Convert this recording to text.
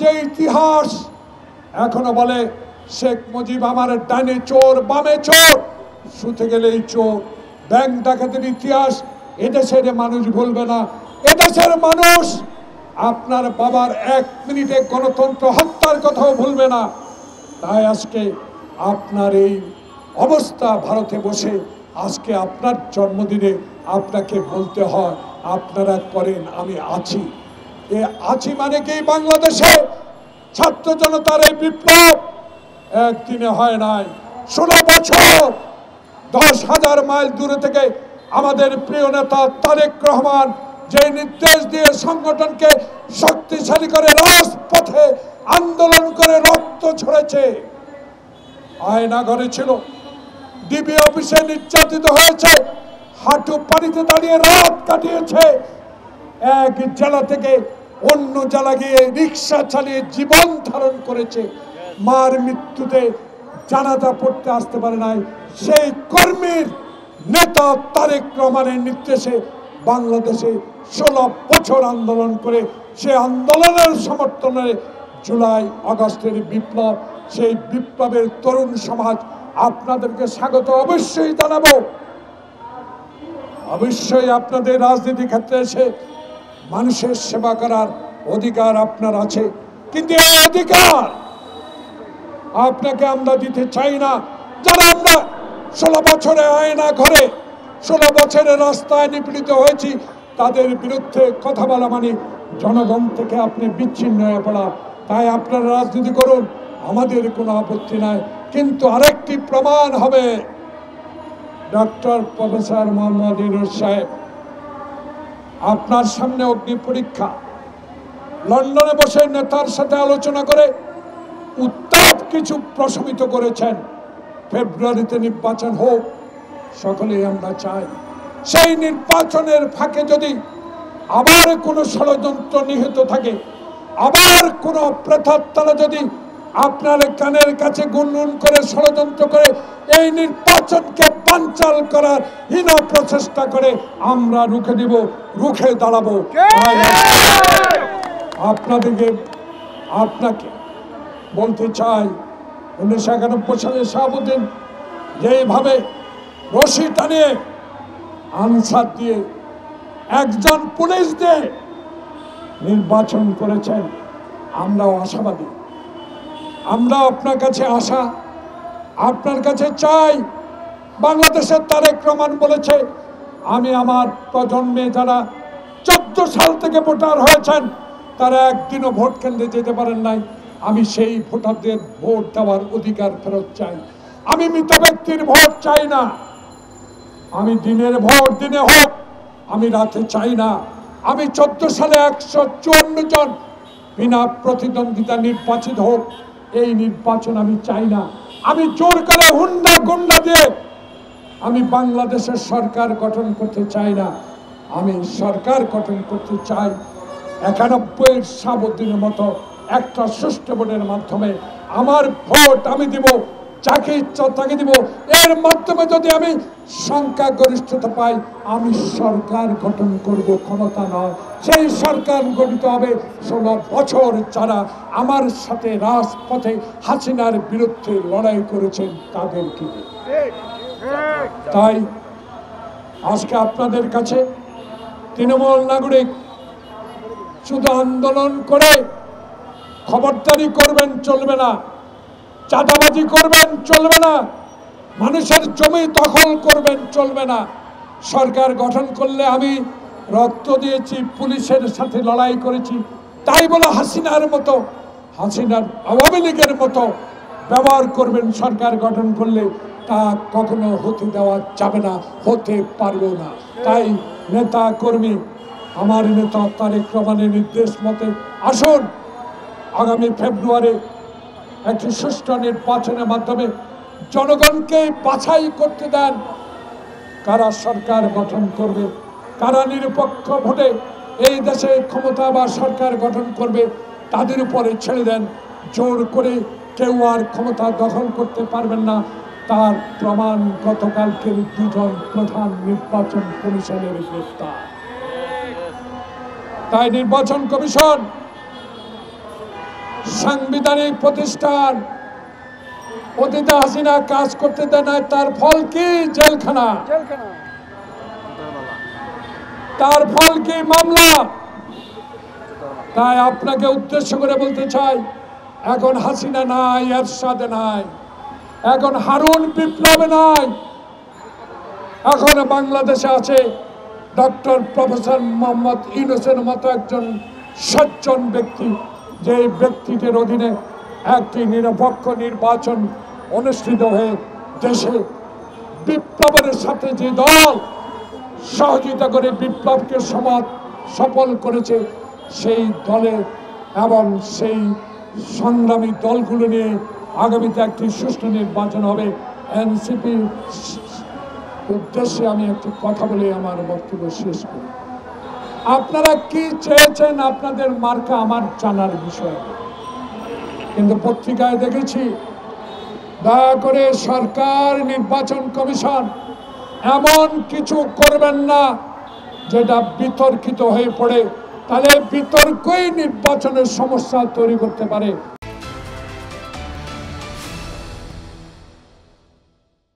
যে ইতিহাস এখনো বলে শেখ মুজিব আমার ডানে চোর বামে চোর, শুতে গেলেই চোর। ব্যাংক ডাকাতের ইতিহাস এদেশের মানুষ ভুলবে না। এদেশের মানুষ আপনার বাবার 1 মিনিটে গণতন্ত্র হত্যার কথাও ভুলবে না। তাই আজকে আপনার এই অবস্থা, ভারতে বসে আজকে আপনার জন্মদিনে আপনাকে বলতে হয় আপনারা করেন আমি আছি। এ আছি মানে কি? বাংলাদেশে ছাত্র জনতার এই বিপ্লব একদিনে হয় নাই। 16 বছর 10,000 মাইল দূরে থেকে আমাদের প্রিয় নেতা তারেক রহমান যে নির্দেশ দিয়ে সংগঠনকে শক্তিশালী করে রাজপথে আন্দোলন করে রক্ত ঝরেছে, আয়না ঘরে ছিল, ডিবি অফিসে নির্যাতিত হয়েছে, হাঁটু পানিতে দাঁড়িয়ে রাত কাটিয়েছে, এক জেলা থেকে অন্য জেলা গিয়ে রিক্সা চালিয়ে জীবন ধারণ করেছে, মার মৃত্যুতে জানাজা পড়তে আসতে পারে নাই। সেই কর্মীর নেতা তারেক রহমানের নির্দেশে বাংলাদেশে 16 বছর আন্দোলন করে সে আন্দোলনের সমর্থনে জুলাই আগস্টের বিপ্লব, সেই বিপ্লবের তরুণ সমাজ আপনাদেরকে স্বাগত অবশ্যই জানাবো। অবশ্যই আপনাদের রাজনীতি ক্ষেত্রে এসে মানুষের সেবা করার অধিকার আপনার আছে, কিন্তু এই অধিকার আপনাকে আমরা দিতে চাই না। যারা আমরা 16 বছরে আয়না ঘরে 16 বছরে রাস্তায় নিপীড়িত হয়েছি, তাদের বিরুদ্ধে কথা বলা মানে জনগণ থেকে আপনি বিচ্ছিন্ন হয়ে পড়া। তাই আপনারা রাজনীতি করুন, আমাদের কোনো আপত্তি নাই, কিন্তু আরেকটি প্রমাণ হবে। ডক্টর প্রফেসর মোহাম্মদ ইউনূস সাহেব, আপনার সামনে অগ্নি পরীক্ষা। লন্ডনে বসে নেতার সাথে আলোচনা করে উত্তাপ কিছু প্রশমিত করেছেন। ফেব্রুয়ারিতে নির্বাচন হোক, সকলেই আমরা চাই। সেই নির্বাচনের ফাঁকে যদি আবার কোনো ষড়যন্ত্র নিহিত থাকে, আবার কোনো প্রেতাত্মারা যদি আপনার কানের কাছে গুনগুন করে ষড়যন্ত্র করে এই নির্বাচনকে বানচাল করার হীন প্রচেষ্টা করে, আমরা রুখে দিব, রুখে দাঁড়াবো। আপনাকে বলতে চাই, 1991 সালে শাহাবুদ্দিন যেভাবে রশি টানিয়ে আনসার দিয়ে একজন পুলিশ দিয়ে নির্বাচন করেছেন, আমরাও আশাবাদী। আমরা আপনার কাছে আশা, আপনার কাছে চাই। বাংলাদেশের তারেক রহমান বলেছে, আমি আমার প্রজন্মে যারা 14 সাল থেকে ভোটার হয়েছেন তারা একদিনও ভোট কেন্দ্রে যেতে পারেন নাই, আমি সেই ভোটারদের ভোট দেওয়ার অধিকার ফেরত চাই। আমি মৃত ব্যক্তির ভোট চাই না। আমি দিনের ভোট দিনে হোক, আমি রাতে চাই না। আমি 14 সালে 154 জন বিনা প্রতিদ্বন্দ্বিতা নির্বাচিত হোক, এই নির্বাচন আমি চাই না। আমি জোর করে হুন্ডা গুন্ডা দিয়ে আমি বাংলাদেশের সরকার গঠন করতে চাই না। আমি সরকার গঠন করতে চাই 91 শাহাবুদ্দিনের মতো একটা সুষ্ঠু ভোটের মাধ্যমে। আমার ভোট আমি দিব, যাকে ইচ্ছা তাকে দিব। এর মাধ্যমে যদি আমি সংখ্যাগরিষ্ঠতা পাই, আমি সরকার গঠন করব, ক্ষমতা নয়। সেই সরকার গঠিত হবে 16 বছর যারা আমার সাথে রাজপথে হাসিনার বিরুদ্ধে লড়াই করেছেন তাদেরকে। তাই আজকে আপনাদের কাছে তৃণমূল নাগরিক শুধু আন্দোলন করে খবরদারি করবেন চলবে না, চাঁদাবাজি করবেন চলবে না, মানুষের জমি দখল করবেন চলবে না। সরকার গঠন করলে আমি রক্ত দিয়েছি, পুলিশের সাথে লড়াই করেছি, তাই বলে হাসিনার মতো, হাসিনার আওয়ামী লীগের মতো ব্যবহার করবেন সরকার গঠন করলে, তা কখনো হতে দেওয়া যাবে না, হতে পারবেও না। তাই নেতা কর্মী, আমার নেতা তারেক রহমানের নির্দেশ মতে আসুন, আগামী ফেব্রুয়ারি একটি সুষ্ঠু নির্বাচনের মাধ্যমে জনগণকে বাছাই করতে দেন কারা সরকার গঠন করবে, কারা নিরপেক্ষ ভোটে এই দেশে ক্ষমতা বা সরকার গঠন করবে, তাদের উপরে ছেড়ে দেন। জোর করে কেউ আর ক্ষমতা দখল করতে পারবেন না, তার প্রমাণ গতকালকের 2 জন প্রধান নির্বাচন কমিশনের গ্রেফতার। তাই নির্বাচন কমিশন সাংবিধানিক প্রতিষ্ঠান অতীতে হাসিনা কাজ করতে দেয় না, তার ফল কি? জেলখানা। তার ফল কি? মামলা। তাই আপনাকে উদ্দেশ্য করে বলতে চাই, এখন হাসিনা নাই, এরশাদে নাই, এখন হারুন বিপ্লবে নাই, এখন বাংলাদেশে আছে ডক্টর প্রফেসর মোহাম্মদ ইউনূসের মতো একজন সজ্জন ব্যক্তি, যে ব্যক্তিটির অধীনে একটি নিরপেক্ষ নির্বাচন অনুষ্ঠিত হয়ে দেশে বিপ্লবের সাথে যে দল সহযোগিতা করে বিপ্লবকে সফল করেছে, সেই দলের এবং সেই সংগ্রামী দলগুলো নিয়ে আগামীতে একটি সুষ্ঠু নির্বাচন হবে। এনসিপির উদ্দেশ্যে আমি একটি কথা বলে আমার বক্তব্য শেষ করি। আপনারা কি চেয়েছেন আপনাদের মার্কা আমার জানার বিষয়, কিন্তু পত্রিকায় দেখেছি দয়া করে সরকার, নির্বাচন কমিশন এমন কিছু করবেন না যেটা বিতর্কিত হয়ে পড়ে, তাহলে বিতর্কই নির্বাচনের সমস্যা তৈরি করতে পারে।